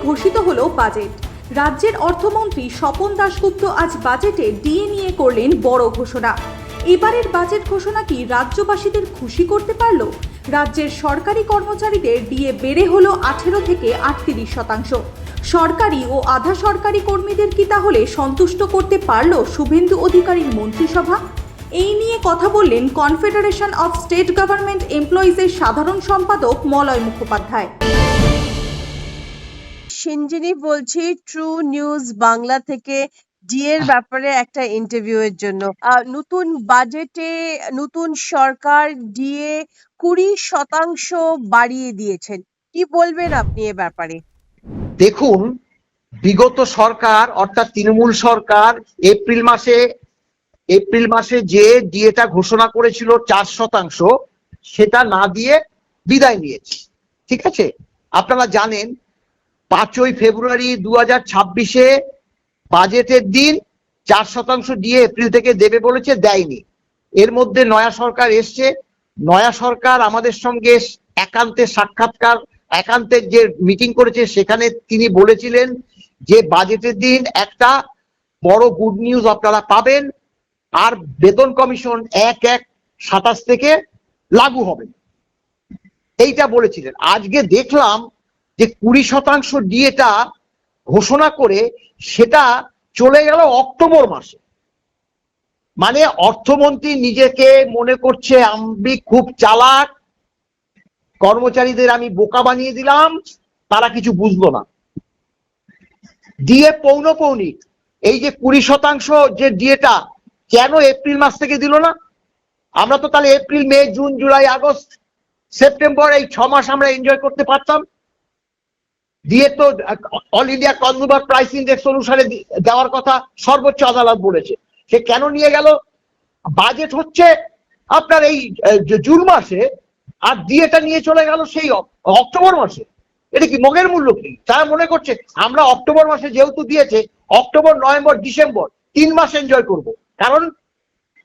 ঘোষিত হলো বাজেট। রাজ্যের অর্থমন্ত্রী স্বপন দাশগুপ্ত আজ বাজেটে ডিএ নিয়ে করলেন বড় ঘোষণা। এবারের বাজেট ঘোষণা কি রাজ্যবাসীদের খুশি করতে পারল? রাজ্যের সরকারি কর্মচারীদের ডিএ বেড়ে হলো 18 থেকে 38%। সরকারি ও আধা সরকারি কর্মীদের কি তাহলে সন্তুষ্ট করতে পারল শুভেন্দু অধিকারীর মন্ত্রিসভা? এই নিয়ে কথা বললেন কনফেডারেশন অফ স্টেট গভর্নমেন্ট এমপ্লয়িজের সাধারণ সম্পাদক মলয় মুখোপাধ্যায়। সিঞ্জিনী বলছি ট্রু নিউজ বাংলা থেকে, ডিএর ব্যাপারে একটা ইন্টারভিউ এর জন্য। নতুন বাজেটে নতুন সরকার ডিএ 20% বাড়িয়ে দিয়েছেন, কি বলবেন আপনি এ ব্যাপারে? দেখুন, বিগত সরকার অর্থাৎ তৃণমূল সরকার এপ্রিল মাসে যে ডিএটা ঘোষণা করেছিল 4%, সেটা না দিয়ে বিদায় নিয়েছে। ঠিক আছে, আপনারা জানেন 5ই ফেব্রুয়ারি 2026-এ বাজেটের দিন 4% ডিএ এপ্রিল থেকে দেবে বলেছে, দেয়নি। এর মধ্যে নয়া সরকার এসছে, নয়া সরকার আমাদের সঙ্গে একান্তের যে মিটিং করেছে সেখানে তিনি বলেছিলেন যে বাজেটের দিন একটা বড় গুড নিউজ আপনারা পাবেন, আর বেতন কমিশন 1/1/27 থেকে লাগু হবে, এইটা বলেছিলেন। আজকে দেখলাম যে 20% ডিএটা ঘোষণা করে সেটা চলে গেল অক্টোবর মাসে। মানে অর্থমন্ত্রী নিজেকে মনে করছে আমি খুব চালাক, কর্মচারীদের আমি বোকা বানিয়ে দিলাম, তারা কিছু বুঝলো না। ডিএ পৌনপৌনিক এই যে 20% যে ডিএটা কেন এপ্রিল মাস থেকে দিল না? আমরা তো তাহলে এপ্রিল, মে, জুন, জুলাই, আগস্ট, সেপ্টেম্বর এই 6 মাস আমরা এনজয় করতে পারতাম। দিয়ে তো all India consumer price index অনুসারে দেওয়ার কথা সর্বোচ্চ আদালত বলেছে। সে কেন নিয়ে গেল? বাজেট হচ্ছে আপনার এই জুন মাসে, আর ডিএটা নিয়ে চলে গেল সেই অক্টোবর মাসে। এটা কি মগের মূল্য? কি তারা মনে করছে আমরা অক্টোবর মাসে যেহেতু দিয়েছে, অক্টোবর, নভেম্বর, ডিসেম্বর 3 মাস এনজয় করব? কারণ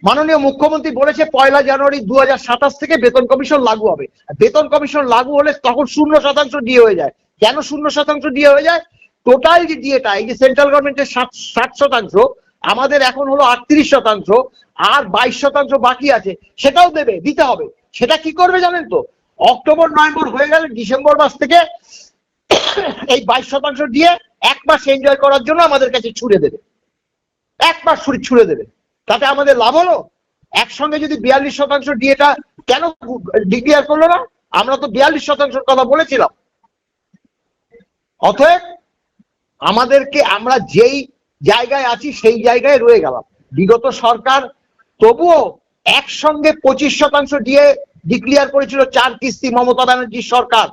মাননীয় মুখ্যমন্ত্রী বলেছে 1 জানুয়ারি 2027 থেকে বেতন কমিশন লাগু হবে। বেতন কমিশন লাগু হলে তখন 0% ডিএ হয়ে যায়। কেন 0% ডিএ হয়ে যায়? টোটাল যে ডিএটা, এই যে সেন্ট্রাল গভর্নমেন্টের 60%, আমাদের এখন হলো 38%, আর 22% বাকি আছে, সেটাও দিতে হবে। সেটা কি করবে জানেন তো? অক্টোবর, নভেম্বর হয়ে গেলে ডিসেম্বর মাস থেকে এই 22% ডিএ 1 মাস এনজয় করার জন্য আমাদের কাছে ছুড়ে দেবে, 1 মাস ছুড়ে দেবে। তাতে আমাদের লাভ হলো? একসঙ্গে যদি 42% ডিএটা কেন ডিক্লেয়ার করলো না? আমরা তো 42% কথা বলেছিলাম। অতএব আমাদেরকে, আমরা যেই জায়গায় আছি সেই জায়গায় রয়ে গেলাম। বিগত সরকার তবুও একসঙ্গে 25% ডিএ ডিক্লেয়ার করেছিল 4 কিস্তি, মমতা ব্যানার্জির সরকার।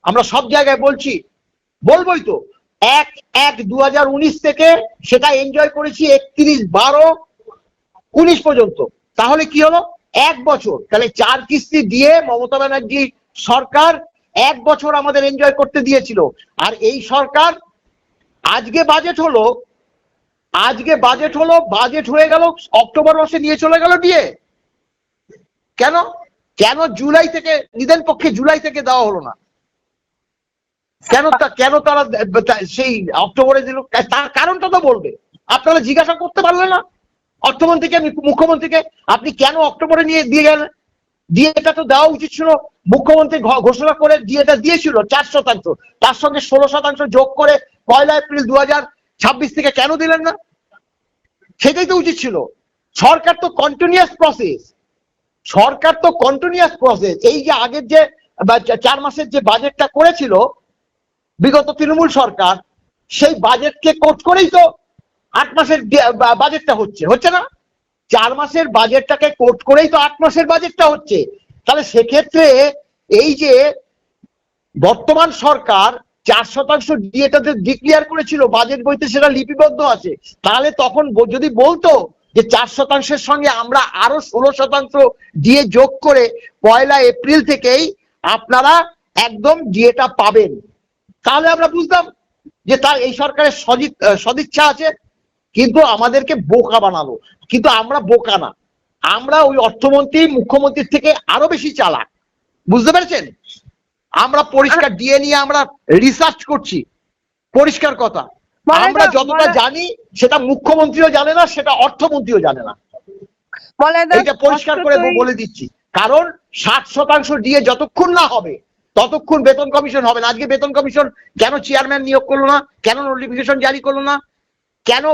আমরা সব জায়গায় বলবোই তো। 1/1/2019 থেকে সেটা এনজয় করেছি 31/12/19 পর্যন্ত। তাহলে কি হলো? 1 বছর। তাহলে 4 কিস্তি দিয়ে মমতা ব্যানার্জি সরকার 1 বছর আমাদের এনজয় করতে দিয়েছিল। আর এই সরকার আজকে বাজেট হলো, বাজেট হয়ে গেল অক্টোবর মাসে নিয়ে চলে গেল ডিএ। কেন জুলাই থেকে, নিদেন পক্ষে জুলাই থেকে দেওয়া হলো না? কেন তারা সেই অক্টোবরে দিল? তার কারণটা তো বলবে। আপনারা জিজ্ঞাসা করতে পারলেন না অর্থমন্ত্রীকে, মুখ্যমন্ত্রীকে, আপনি কেন অক্টোবরে নিয়ে দিয়ে গেলেন? ডিএটা তো দেওয়া উচিত ছিল। মুখ্যমন্ত্রী ঘোষণা করে ডিএটা দিয়েছিল 4%, তার সঙ্গে 16% যোগ করে 1 এপ্রিল 2026 থেকে কেন দিলেন না? সেটাই তো উচিত ছিল। সরকার তো কন্টিনিউয়াস প্রসেস। এই যে আগের যে 4 মাসের যে বাজেটটা করেছিল বিগত তৃণমূল সরকার, সেই বাজেটকে কোট করেই তো 8 মাসের বাজেটটা হচ্ছে না? 4 মাসের বাজেটটাকে কোট করেই তো 8 মাসের বাজেটটা হচ্ছে। তাহলে সেক্ষেত্রে এই যে বর্তমান সরকার 4% ডিএটা ডিক্লেয়ার করেছিল বাজেট বইতে, সেটা লিপিবদ্ধ আছে। তাহলে তখন যদি বলতো যে 4%-এর সঙ্গে আমরা আরো 16% ডিএ যোগ করে 1 এপ্রিল থেকেই আপনারা একদম ডিএটা পাবেন, তাহলে আমরা বুঝতাম যে তার এই সরকারের সদিচ্ছা আছে। কিন্তু আমাদেরকে বোকা বানালো। কিন্তু আমরা বোকা না, আমরা ওই অর্থমন্ত্রী, মুখ্যমন্ত্রীর থেকে আরো বেশি চালাক। বুঝতে পেরেছেন? আমরা পরিষ্কার ডিএ নিয়ে আমরা রিসার্চ করছি, পরিষ্কার কথা। মলয়দা, আমরা যতটা জানি সেটা মুখ্যমন্ত্রীও জানে না, সেটা অর্থমন্ত্রীও জানে না। মলয়দা, এটা পরিষ্কার করে বলে দিচ্ছি, কারণ 60% ডিএ যতক্ষণ না হবে ততক্ষণ বেতন কমিশন হবে না। আজকে বেতন কমিশন কেন চেয়ারম্যান নিয়োগ করলো না, কেন নোটিফিকেশন জারি করলো না, কেন?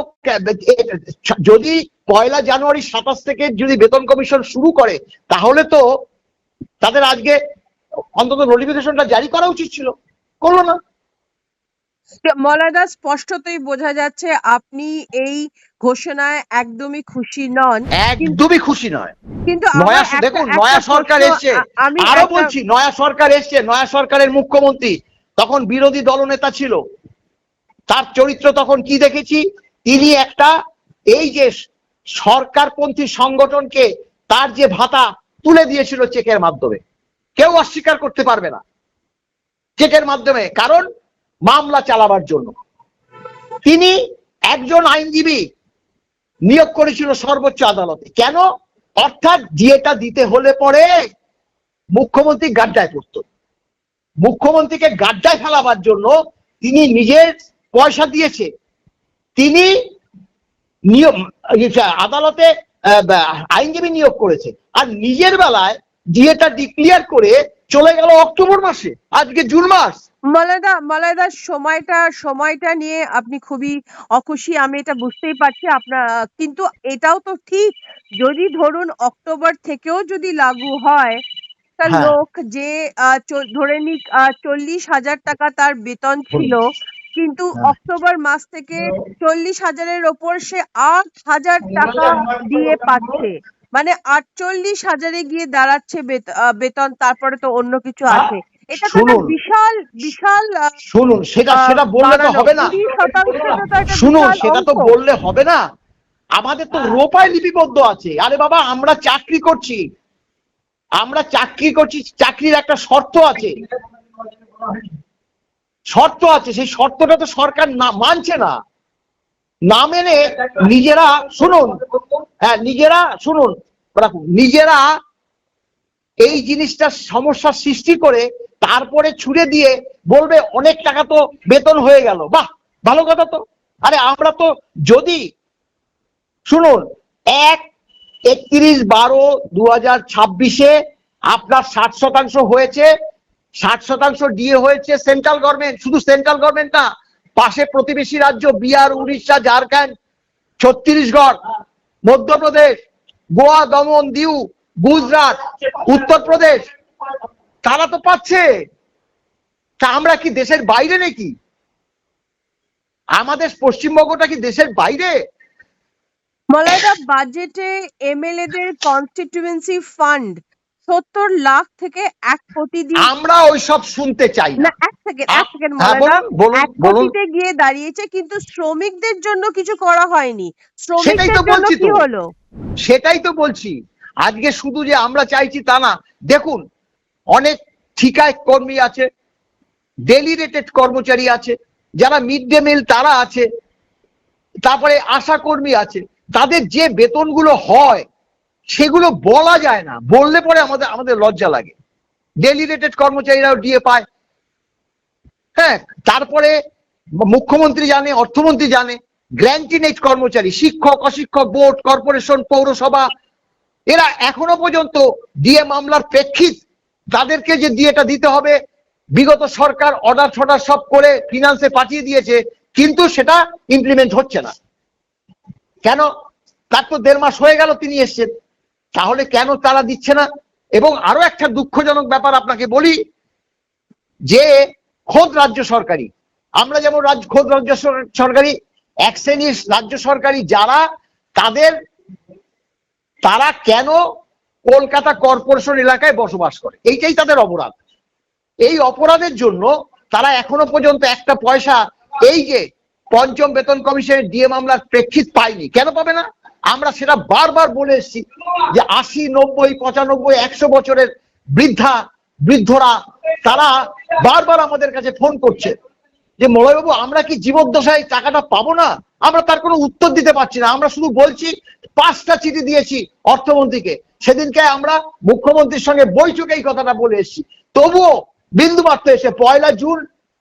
যদি 1 জানুয়ারি 27 থেকে যদি বেতন কমিশন শুরু করে তাহলে তো তাদের আজকে অন্তত নোটিফিকেশনটা জারি করা উচিত ছিল, করলো না। মলয়দা, স্পষ্টতই বোঝা যাচ্ছে আপনি এই ঘোষণায় একদমই খুশি নন। একদমই খুশি নয়। কিন্তু দেখুন, নয়া সরকার এসছে, আরো বলছি, নয়া সরকার এসছে, নয়া সরকারের মুখ্যমন্ত্রী তখন বিরোধী দলনেতা ছিল। তার চরিত্র তখন কি দেখেছি, তিনি একটা এই যে সরকারপন্থী সংগঠনকে তার যে ভাতা তুলে দিয়েছিল চেকের মাধ্যমে, কেউ অস্বীকার করতে পারবে না, চেকের মাধ্যমে, কারণ মামলা চালাবার জন্য তিনি একজন আইনজীবী নিয়োগ করেছিল সর্বোচ্চ আদালতে। কেন? অর্থাৎ ডিএটা দিতে হলে পরে মুখ্যমন্ত্রী গাড্ডায় পড়ত। মুখ্যমন্ত্রীকে গাড্ডায় ফেলাবার জন্য তিনি নিজের পয়সা দিয়েছে, তিনি আদালতে আইনজীবী নিয়োগ করেছে, আর নিজের বেলায় ডিএটা ডিক্লিয়ার করে চলে গেল অক্টোবর মাসে, আজকে জুন মাস। মলয়দা, সময়টা নিয়ে আপনি খুবই অখুশি, আমি এটা বুঝতেই পারছি আপনার। কিন্তু এটাও তো ঠিক, যদি ধরুন অক্টোবর থেকেও যদি লাগু হয়, তা লোক যে ধরে নিক 40,000 টাকা তার বেতন ছিল, কিন্তু অক্টোবর মাস থেকে 40,000-এর ওপর সে 8,000 টাকা দিয়ে পাচ্ছে, মানে 48,000-এ গিয়ে দাঁড়াচ্ছে বেতন। তারপরে তো অন্য কিছু আছে। এটা তো একটা বিশাল বিশাল শুনুন, সেটা বললে তো হবে না। 20% শুনুন, সেটা তো বললে হবে না। আমাদের তো রোপায় লিপিবদ্ধ আছে। আরে বাবা, আমরা চাকরি করছি, চাকরির একটা শর্ত আছে, সেই শর্তটা তো সরকার মানছে না। না মেনে নিজেরা নিজেরা এই জিনিসটা সমস্যার সৃষ্টি করে তারপরে ছুড়ে দিয়ে বলবে অনেক টাকা তো বেতন হয়ে গেল। বাহ, ভালো কথা তো। আরে আমরা তো যদি শুনুন, 31/12/2026-এ আপনার 60% হয়েছে, 60% ডিএ হয়েছে সেন্ট্রাল গভর্নমেন্ট। শুধু সেন্ট্রাল গভর্নমেন্ট না, পাশে প্রতিবেশী রাজ্য বিহার, উড়িষ্যা, ঝাড়খণ্ড, ছত্তিশগড়, মধ্যপ্রদেশ, গোয়া, দমন, দিউ, গুজরাট, উত্তরপ্রদেশ, তারা তো পাচ্ছে। তা আমরা কি দেশের বাইরে নাকি? আমাদের পশ্চিমবঙ্গটা কি দেশের বাইরে? মলয়দা, বাজেটে এমএলএদের কনস্টিটিউয়েন্সি ফান্ড 70 লাখ থেকে 1 কোটি দিয়ে, আমরা ওইসব শুনতে চাই না। এক সেকেন্ড মলয়দা, 1 কোটিতে গিয়ে দাঁড়িয়েছে, কিন্তু শ্রমিকদের জন্য কিছু করা হয়নি। শ্রমিকদের জন্য কি হলো? সেটাই তো বলছি। আজকে শুধু যে আমরা চাইছি তা না। দেখুন, অনেক ঠিকায় কর্মী আছে, ডেলি রেটেড কর্মচারী আছে, যারা মিড ডে মিল তারা আছে, তারপরে আশা কর্মী আছে। তাদের যে বেতনগুলো হয় সেগুলো বলা যায় না, বললে পরে আমাদের লজ্জা লাগে। ডেলি রেটেড কর্মচারীরাও ডিএ পায়। হ্যাঁ, তারপরে মুখ্যমন্ত্রী জানে, অর্থমন্ত্রী জানে, গ্র্যান্টিনেট কর্মচারী, শিক্ষক, অশিক্ষক, বোর্ড, কর্পোরেশন, পৌরসভা, এরা এখনো পর্যন্ত ডিএ মামলার প্রেক্ষিত তাদেরকে যে ডিএটা দিতে হবে, বিগত সরকার অর্ডার ফর্ডার সব করে ফিনান্সে পাঠিয়ে দিয়েছে, কিন্তু সেটা ইমপ্লিমেন্ট হচ্ছে না। কেন? তার তো 1.5 মাস হয়ে গেল তিনি এসছেন, তাহলে কেন তারা দিচ্ছে না? এবং আরো একটা দুঃখজনক ব্যাপার আপনাকে বলি, যে খোদ রাজ্য সরকারি, আমরা যেমন খোদ রাজ্য সরকারি, এক শ্রেণীর রাজ্য সরকারি যারা তারা কেন কলকাতা কর্পোরেশন এলাকায় বসবাস করে, এইটাই তাদের অপরাধ। এই অপরাধের জন্য তারা এখনো পর্যন্ত একটা পয়সা এই যে 5ম বেতন কমিশনের ডিএ মামলার প্রেক্ষিত পায়নি। কেন পাবে না? আমরা সেটা বারবার বলে এসেছি যে 80, 90, 95, 100 বছরের বৃদ্ধরা তারা বারবার আমাদের কাছে ফোন করছে যে মলয়বাবু, আমরা কি জীবদ্দশায় টাকাটা পাবো না? আমরা তার কোনো উত্তর দিতে পারছি না। আমরা শুধু বলছি, 5টা চিঠি দিয়েছি অর্থমন্ত্রীকে, সেদিনকে আমরা মুখ্যমন্ত্রীর সঙ্গে বৈঠকে এই কথাটা বলে এসেছি, তবুও বিন্দুমাত্র এসে 1 জুন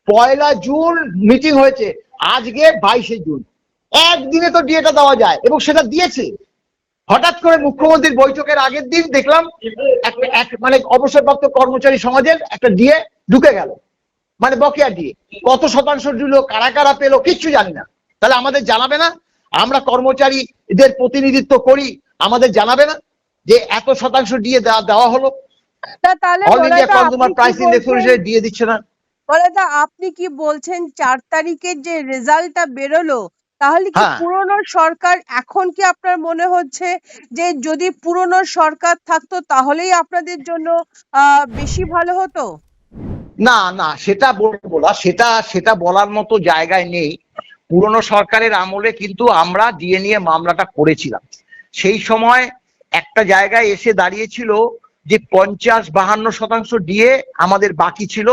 1 জুন মিটিং হয়েছে, আজকে 22 জুন, একদিনে তো ডিএটা দেওয়া যায় এবং সেটা দিয়েছে। হঠাৎ করে মুখ্যমন্ত্রীর বৈঠকের আগের দিন দেখলাম মানে অবসরপ্রাপ্ত কর্মচারী সমাজের একটা ডিএ ঢুকে গেল, মানে বকেয়া ডিএ। কত শতাংশ দিল, কারা কারা পেলো কিচ্ছু জানি না। তাহলে আমাদের জানাবে না? আমরা কর্মচারীদের প্রতিনিধিত্ব করি, আমাদের জানাবে না যে এত শতাংশ ডিএ দেওয়া হলো? তাহলে অল ইন্ডিয়া বলাদা কনজিউমার আপনি কি প্রাইস ইন্ডেক্স বলছেন, অনুসারে ডিএ দিচ্ছে না। বলাদা আপনি কি বলছেন 4 তারিখের যে রেজাল্টটা বেরোলো, তাহলে কি হ্যাঁ, পুরনো সরকার, এখন কি আপনার মনে হচ্ছে যে যদি পুরনো সরকার থাকতো তাহলেই আপনাদের জন্য বেশি ভালো হতো? না না, সেটা বলবো না, সেটা বলার মতো জায়গায় নেই। পুরনো সরকারের আমলে কিন্তু আমরা ডিএ নিয়ে মামলাটা করেছিলাম। সেই সময় একটা জায়গায় এসে দাঁড়িয়েছিল যে 50-52% ডিএ আমাদের বাকি ছিল,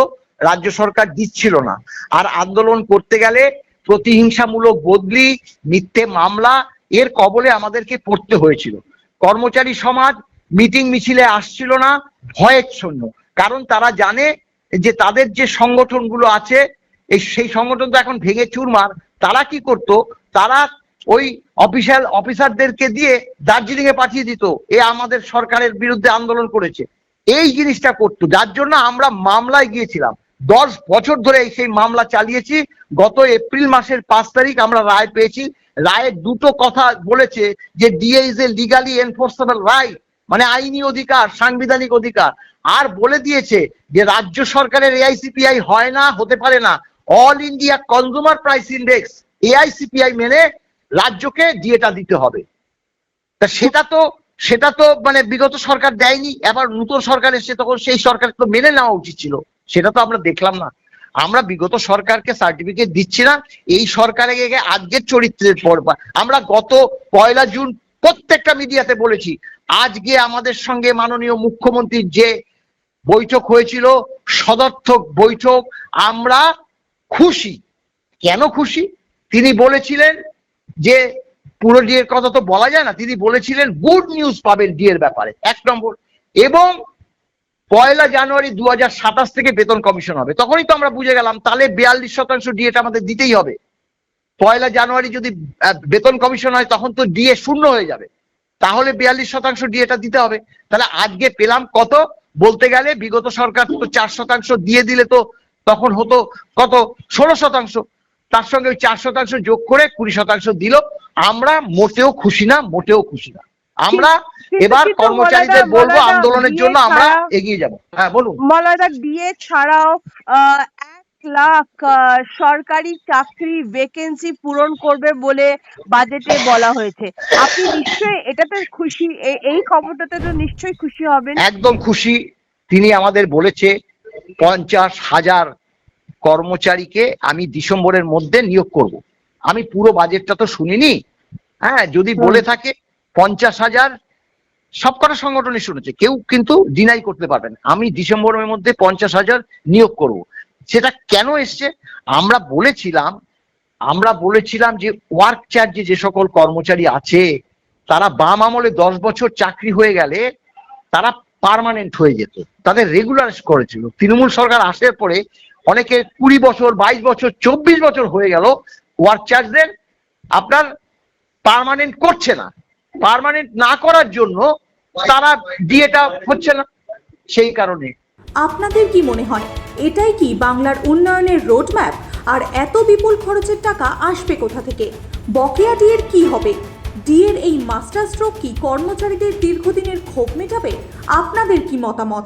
রাজ্য সরকার দিচ্ছিল না। আর আন্দোলন করতে গেলে প্রতিহিংসামূলক বদলি, মিথ্যে মামলা, এর কবলে আমাদেরকে পড়তে হয়েছিল। কর্মচারী সমাজ মিটিং মিছিলে আসছিল না ভয়ের জন্য, কারণ তারা জানে যে তাদের যে সংগঠনগুলো আছে সেই সংগঠন তো এখন ভেঙে চুরমার। তারা কি করত, তারা ওই অফিসারদেরকে দিয়ে দার্জিলিং এ পাঠিয়ে দিত, এ আমাদের সরকারের বিরুদ্ধে আন্দোলন করেছে, এই জিনিসটা করতো। যার জন্য আমরা মামলায় গিয়েছিলাম, 10 বছর ধরে সেই মামলা চালিয়েছি। গত এপ্রিল মাসের 5 তারিখ আমরা রায় পেয়েছি। রায়ে দুটো কথা বলেছে যে DA is a legally enforceable right, মানে আইনি অধিকার, সাংবিধানিক অধিকার। আর বলে দিয়েছে যে রাজ্য সরকারের এআইসিপিআই হয় না, হতে পারে না। All India consumer price index, AICPI মেনে রাজ্যকে ডিএটা দিতে হবে। তা সেটা তো মানে বিগত সরকার দেয়নি, এবার নতুন সরকার এসেছে, তখন সেই সরকার তো মেনে নেওয়া উচিত ছিল। সেটা তো আমরা দেখলাম না। আমরা বিগত সরকারকে সার্টিফিকেট দিচ্ছি না, এই সরকারে আজকের চরিত্রের পর আমরা গত 1 জুন প্রত্যেকটা মিডিয়াতে বলেছি। আজকে আমাদের সঙ্গে মাননীয় মুখ্যমন্ত্রীর যে বৈঠক হয়েছিল, সদর্থক বৈঠক, আমরা খুশি। কেন খুশি? তিনি বলেছিলেন যে পুরো ডিএর কথা তো বলা যায় না, তিনি বলেছিলেন গুড নিউজ পাবেন ডিএর ব্যাপারে, 1 নম্বর। এবং 1 জানুয়ারি 2027 থেকে বেতন কমিশন হবে। তখনই তো আমরা বুঝে গেলাম তাহলে 42% ডিএটা আমাদের দিতেই হবে। 1 জানুয়ারি যদি বেতন কমিশন হয় তখন তো ডিএ শূন্য হয়ে যাবে, তাহলে 42% ডিএটা দিতে হবে। তাহলে আজকে পেলাম কত? বলতে গেলে বিগত সরকার তো 4% দিয়ে দিলে তো তখন হতো কত? 16%। তার সঙ্গে ওই 4% যোগ করে 20% দিল। আমরা মোটেও খুশি না, মোটেও খুশি না। আমরা এবার কর্মচারীদের বলবো আন্দোলনের জন্য আমরা এগিয়ে যাব। হ্যাঁ বলুন। মলাদা, ডিএ ছাড়াও 1 লাখ সরকারি চাকরি ভ্যাকেন্সি পূরণ করবে বলে বাজেটে বলা হয়েছে। আপনি নিশ্চয়ই এটাতে খুশি, এই খবরটাতে তো নিশ্চয়ই খুশি হবেন। একদম খুশি। তিনি আমাদের বলেছে 50,000 কর্মচারীকে আমি ডিসেম্বরের মধ্যে নিয়োগ করব। আমি পুরো বাজেটটা তো শুনিনি, হ্যাঁ, যদি বলে থাকে 50,000, সবকটা সংগঠনই শুনেছে, কেউ কিন্তু ডিনাই করতে পারবেন। আমি ডিসেম্বরের মধ্যে 50,000 নিয়োগ করব। সেটা কেন এসছে? আমরা বলেছিলাম যে ওয়ার্ক চার্জে যে সকল কর্মচারী আছে তারা বাম আমলে 10 বছর চাকরি হয়ে গেলে তারা পার্মানেন্ট হয়ে যেত, তাদের রেগুলার করেছিল। তৃণমূল সরকার আসার পরে অনেকে 20 বছর, 22 বছর, 24 বছর হয়ে গেল ওয়ার্ক চার্জদের আপনার পার্মানেন্ট করছে না। পার্মানেন্ট না করার জন্য তারা ডিএটা হচ্ছে না, সেই কারণে। আপনাদের কি মনে হয়, এটাই কি বাংলার উন্নয়নের রোডম্যাপ? আর এত বিপুল খরচের টাকা আসবে কোথা থেকে? বকেয়া ডিএর কি হবে? ডিএর এই মাস্টার স্ট্রোক কি কর্মচারীদের দীর্ঘদিনের ক্ষোভ মেটাবে? আপনাদের কি মতামত?